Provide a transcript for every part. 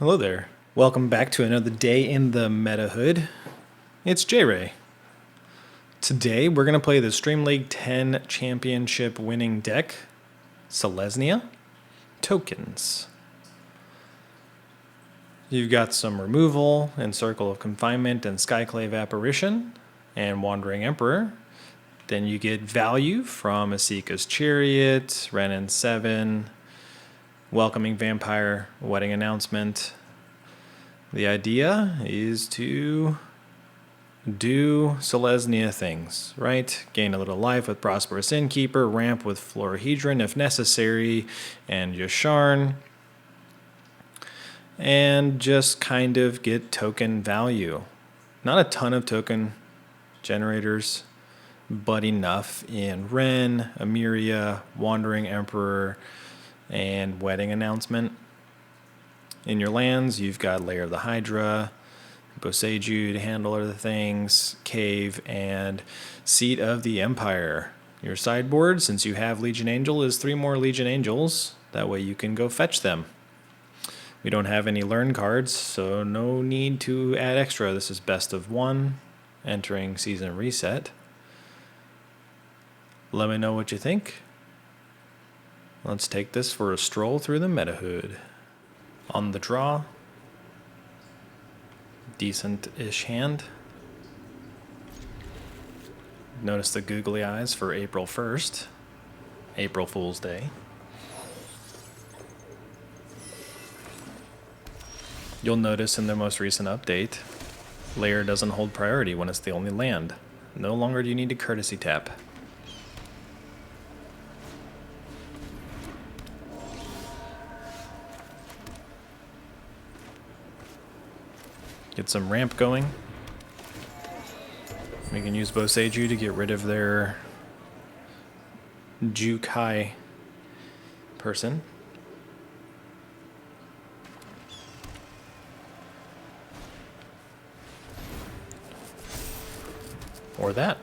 Hello there. Welcome back to another day in the Meta Hood. It's J-Ray. Today we're going to play the Stream League 10 Championship winning deck, Selesnya, Tokens. You've got some removal and Circle of Confinement and Skyclave Apparition and Wandering Emperor. Then you get value from Asika's Chariot, Renin 7, Welcoming Vampire, Wedding Announcement. The idea is to do Selesnya things, right? Gain a little life with Prosperous Innkeeper, ramp with Florahedron if necessary, and Yasharn. And just kind of get token value. Not a ton of token generators, but enough in Ren, Amiria, Wandering Emperor, and Wedding Announcement. In your lands, you've got Lair of the Hydra, Boseiju to handle other things, Cave, and Seat of the Empire. Your sideboard, since you have Legion Angel, is 3 more Legion Angels. That way you can go fetch them. We don't have any learn cards, so no need to add extra. This is best of 1, entering season reset. Let me know what you think. Let's take this for a stroll through the Meta Hood. On the draw, decent-ish hand. Notice the googly eyes for April 1st, April Fool's Day. You'll notice in the most recent update, Lair doesn't hold priority when it's the only land. No longer do you need to courtesy tap. Get some ramp going. We can use Boseiju to get rid of their Jukai person. Or that.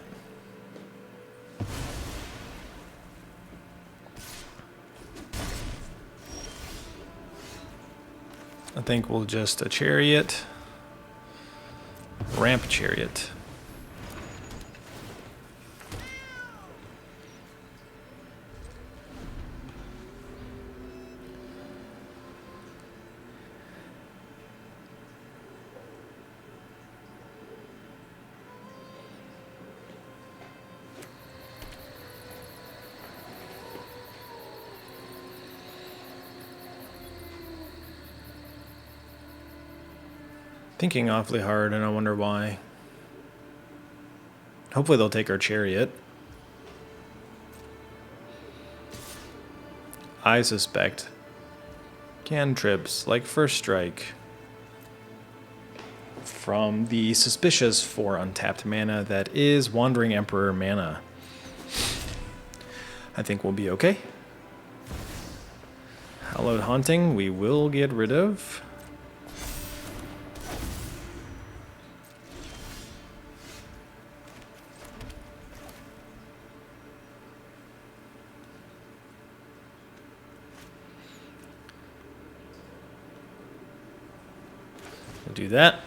I think we'll just a chariot. Ramp Chariot. Thinking awfully hard, and I wonder why. Hopefully they'll take our chariot. I suspect cantrips like First Strike from the suspicious 4 untapped mana that is Wandering Emperor mana. I think we'll be okay. Hallowed Haunting we will get rid of. Do that.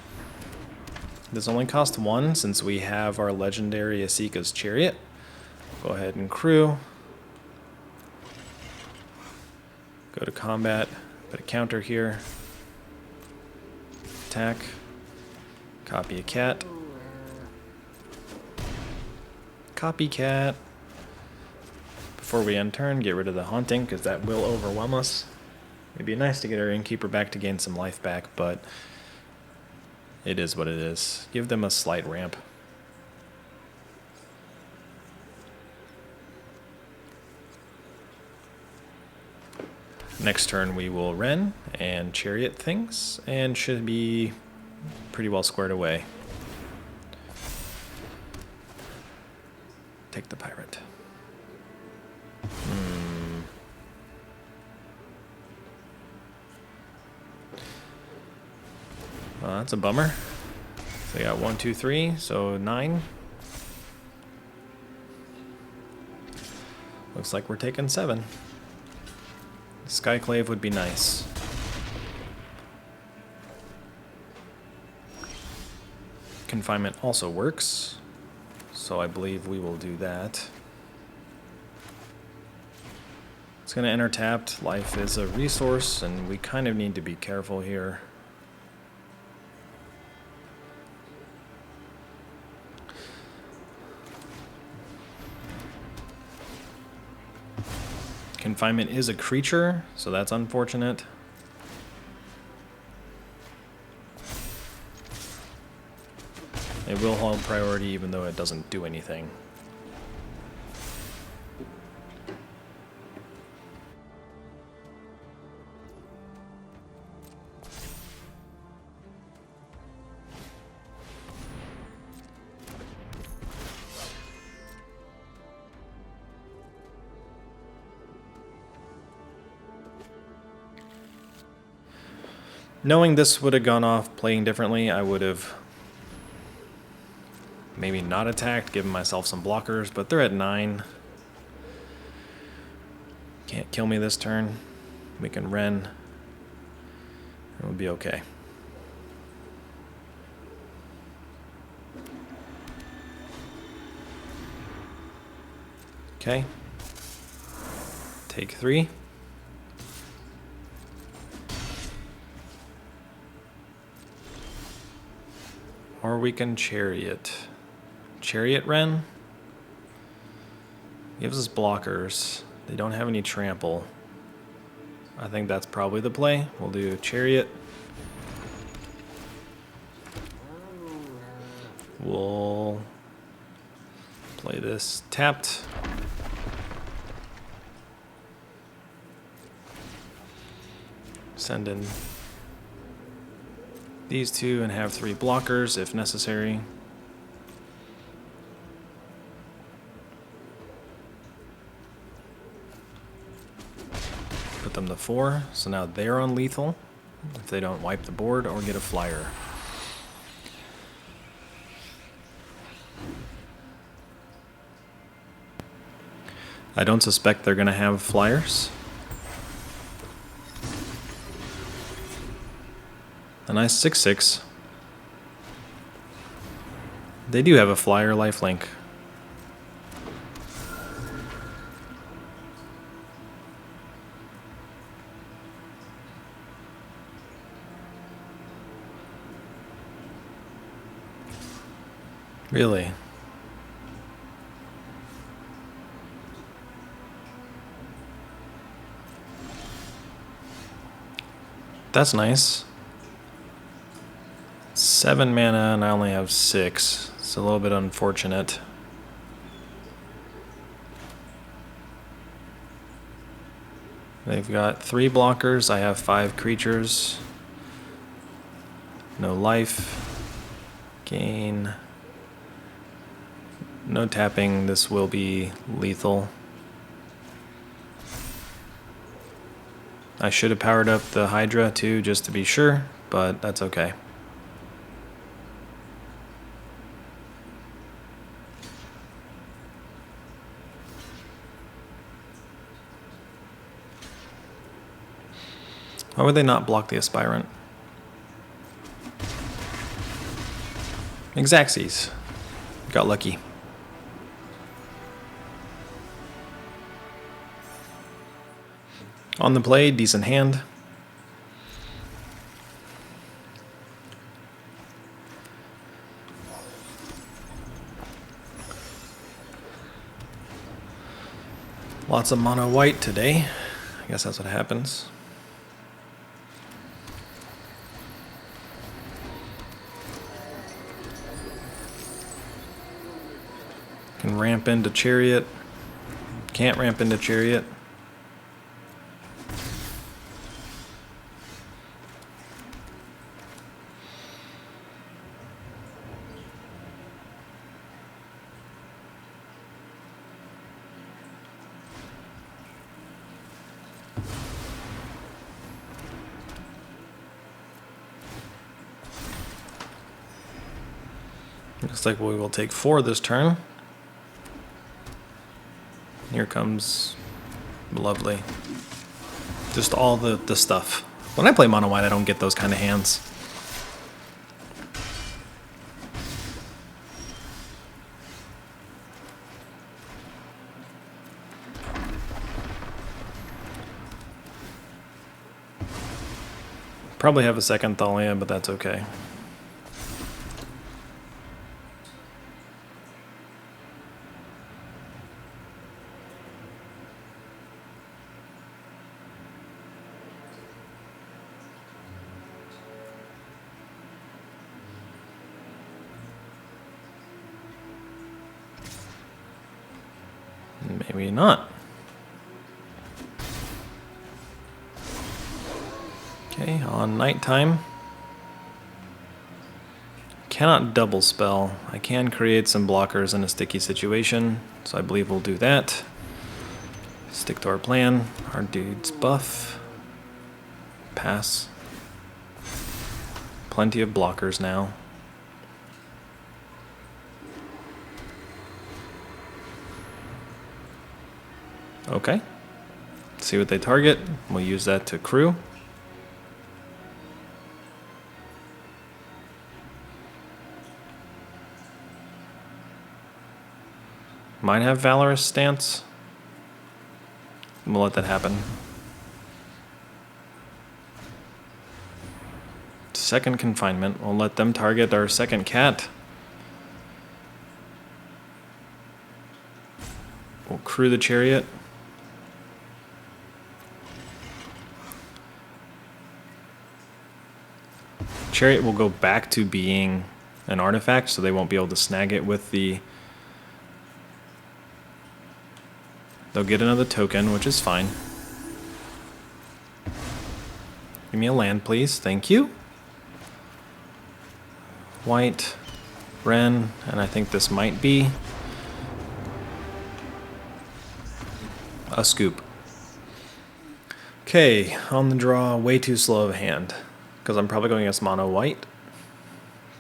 This only costs 1 since we have our legendary Asika's Chariot. Go ahead and crew. Go to combat. Put a counter here. Attack. Copy a cat. Copycat. Before we end turn, get rid of the Haunting because that will overwhelm us. It'd be nice to get our Innkeeper back to gain some life back, but it is what it is. Give them a slight ramp. Next turn we will Ren and Chariot things, and should be pretty well squared away. Take the pirate. That's a bummer. So we got 1, 2, 3, so 9. Looks like we're taking 7. Skyclave would be nice. Confinement also works, so I believe we will do that. It's going to enter tapped. Life is a resource, and we kind of need to be careful here. Confinement is a creature, so that's unfortunate. It will hold priority even though it doesn't do anything. Knowing this would have gone off playing differently, I would have maybe not attacked, given myself some blockers, but they're at 9. Can't kill me this turn. We can Ren. It would be okay. Okay. Take 3. Or we can Chariot. Chariot Ren gives us blockers. They don't have any trample. I think that's probably the play. We'll do Chariot. We'll play this tapped. Send in these 2 and have 3 blockers if necessary. Put them to 4, so now they're on lethal if they don't wipe the board or get a flyer. I don't suspect they're going to have flyers. A nice 6/6. They do have a flyer lifelink. Really? That's nice. 7 mana and I only have 6. It's a little bit unfortunate. They've got 3 blockers. I have 5 creatures. No life. Gain. No tapping. This will be lethal. I should have powered up the Hydra too, just to be sure, but that's okay. Why would they not block the Aspirant? Xaxes. Got lucky. On the play, decent hand. Lots of mono white today. I guess that's what happens. Can ramp into Chariot. Can't ramp into Chariot. Looks like we will take 4 this turn. Here comes lovely. Just all the stuff. When I play mono white, I don't get those kind of hands. Probably have a second Thalia, but that's okay. Maybe not. Okay, on nighttime. Cannot double spell. I can create some blockers in a sticky situation, so I believe we'll do that. Stick to our plan. Our dude's buff. Pass. Plenty of blockers now. Okay. See what they target. We'll use that to crew. Might have Valorous stance. We'll let that happen. Second confinement. We'll let them target our second cat. We'll crew the chariot. Chariot will go back to being an artifact, so they won't be able to snag it with the... They'll get another token, which is fine. Give me a land, please. Thank you. White, Ren, and I think this might be a scoop. Okay, on the draw, way too slow of a hand, because I'm probably going against mono white.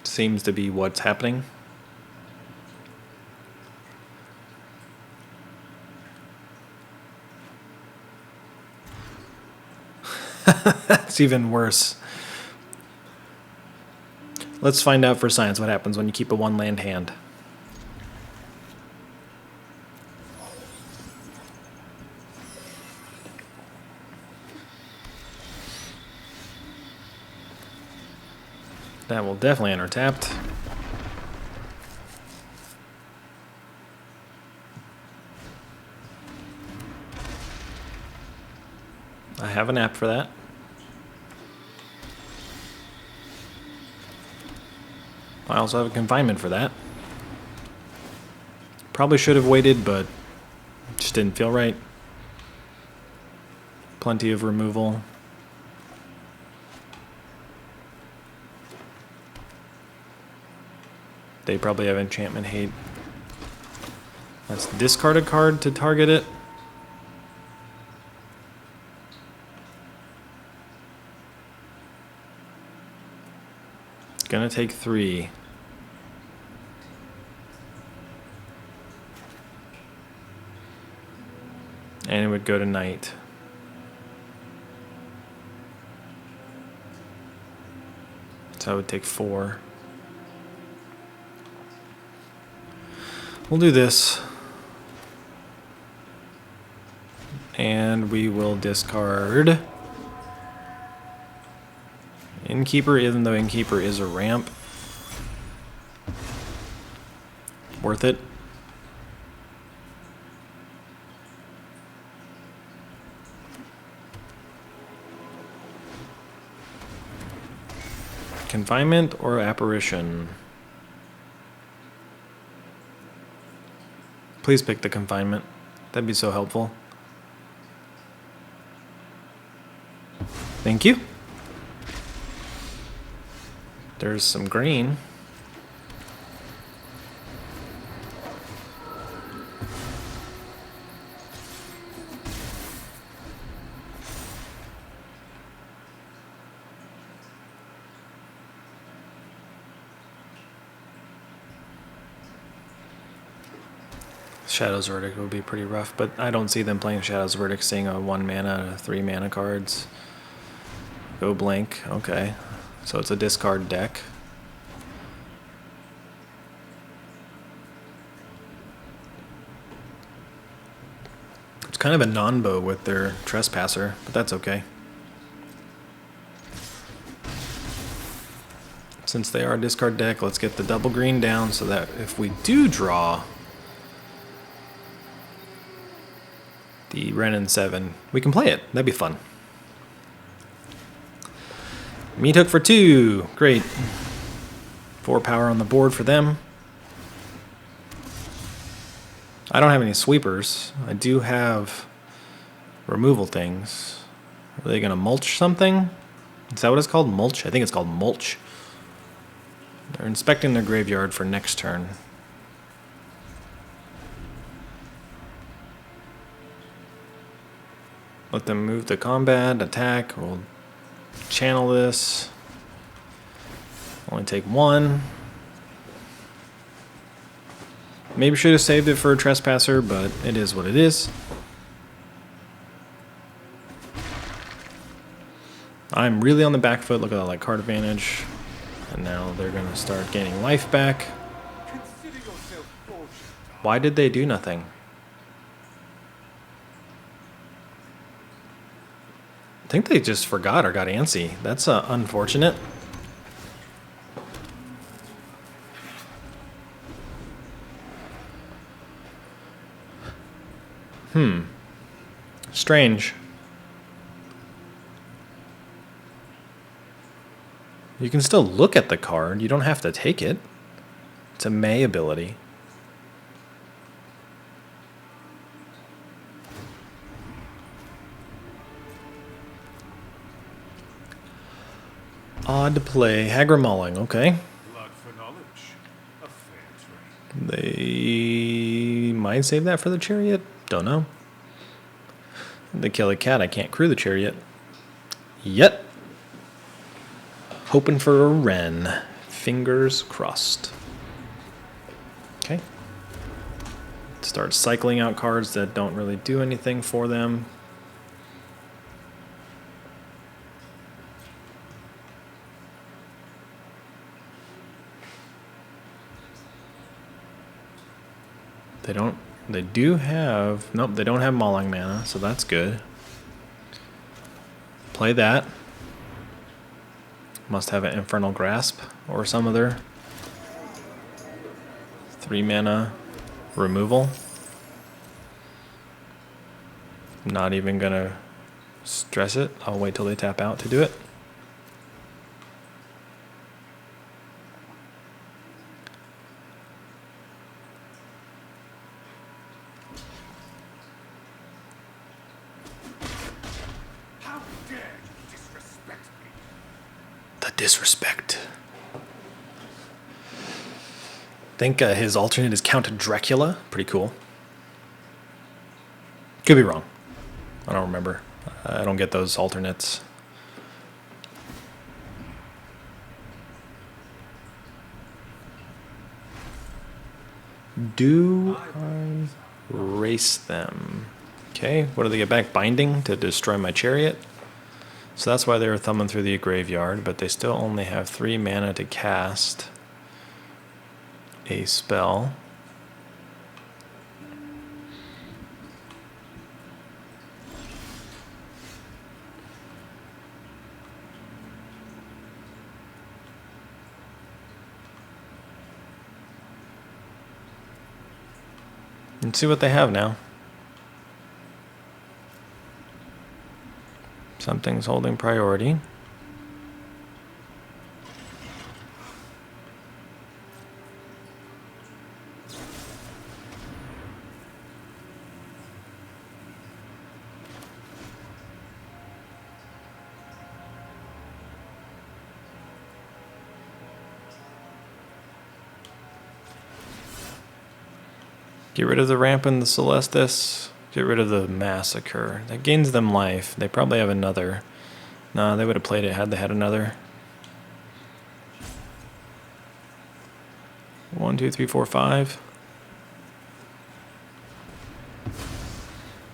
Seems to be what's happening. That's even worse. Let's find out for science what happens when you keep a one land hand. That will definitely enter tapped. I have an app for that. I also have a confinement for that. Probably should have waited, but just didn't feel right. Plenty of removal. They probably have enchantment hate. Let's discard a card to target it. Gonna take 3. And it would go to night. So I would take 4. We'll do this. And we will discard Innkeeper, even though Innkeeper is a ramp. Worth it. Confinement or Apparition? Please pick the Confinement. That'd be so helpful. Thank you. There's some green. Shadow's Verdict would be pretty rough, but I don't see them playing Shadow's Verdict, seeing a 1 mana, 3 mana cards. Go blank, okay. So it's a discard deck. It's kind of a non-bow with their Trespasser, but that's okay. Since they are a discard deck, let's get the double green down so that if we do draw the Ren and 7, we can play it. That'd be fun. Meat hook for 2. Great. 4 power on the board for them. I don't have any sweepers. I do have removal things. Are they going to mulch something? Is that what it's called? Mulch? I think it's called mulch. They're inspecting their graveyard for next turn. Let them move to combat, attack. We'll channel this. Only take 1. Maybe should have saved it for a trespasser, but it is what it is. I'm really on the back foot. Look at all that card advantage. And now they're going to start gaining life back. Why did they do nothing? I think they just forgot or got antsy. That's unfortunate. Strange. You can still look at the card. You don't have to take it. It's a May ability. Odd play. Hagramulling. Okay. Blood for knowledge. A fair trade. They might save that for the chariot. Don't know. They kill a cat. I can't crew the chariot. Yet. Hoping for a Wren. Fingers crossed. Okay. Start cycling out cards that don't really do anything for them. They do have, nope, they don't have Mauling mana, so that's good. Play that. Must have an Infernal Grasp or some other 3 mana removal. Not even gonna stress it. I'll wait till they tap out to do it. Disrespect. I think his alternate is Count Dracula. Pretty cool. Could be wrong. I don't remember. I don't get those alternates. Do I race them? Okay, what do they get back? Binding to destroy my chariot. So that's why they were thumbing through the graveyard, but they still only have 3 mana to cast a spell. Let's see what they have now. Something's holding priority. Get rid of the ramp and the Celestis. Get rid of the Massacre. That gains them life. They probably have another. Nah, they would have played it had they had another. 1, 2, 3, 4, 5.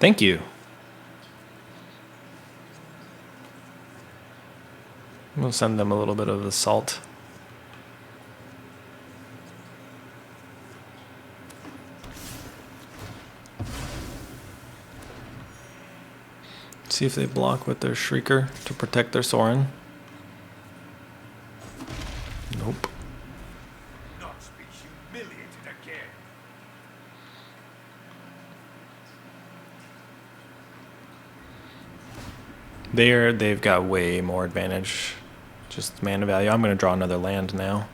Thank you. We'll send them a little bit of assault. See if they block with their Shrieker to protect their Sorin. Nope. They've got way more advantage. Just mana value. I'm going to draw another land now.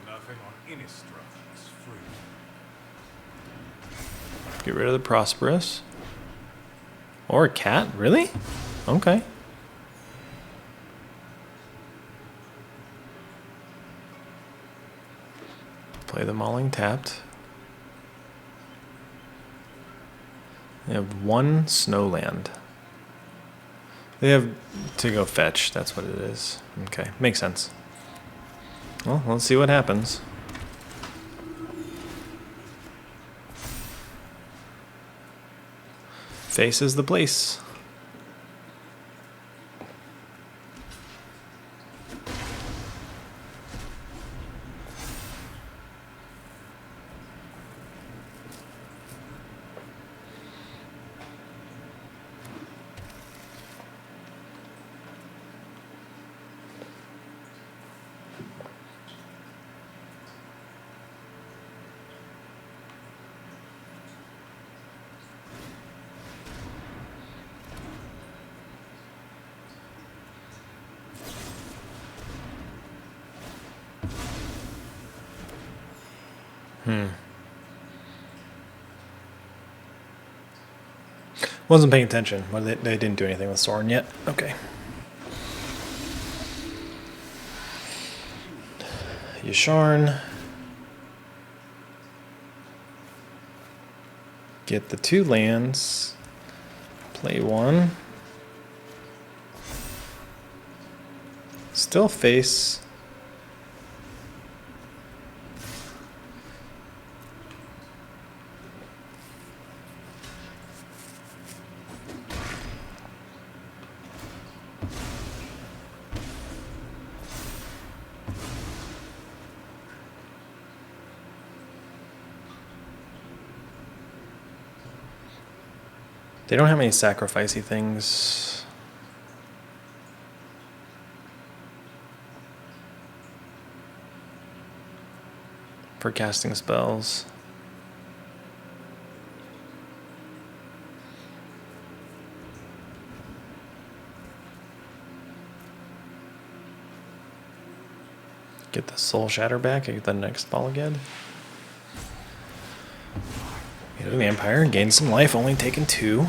Nothing on Innistrad is free. Get rid of the Prosperous. Or a cat? Really? Okay. Play the Mauling tapped. They have one Snowland. They have to go fetch. That's what it is. Okay, makes sense. Well, let's see what happens. Face is the place. Wasn't paying attention. Well, they didn't do anything with Soren yet. Okay. Yasharn. Get the 2 lands. Play 1. Still face. They don't have any sacrificey things. For casting spells. Get the Soul Shatter back. I get the next ball again. Get the Empire and gain some life, only taking 2.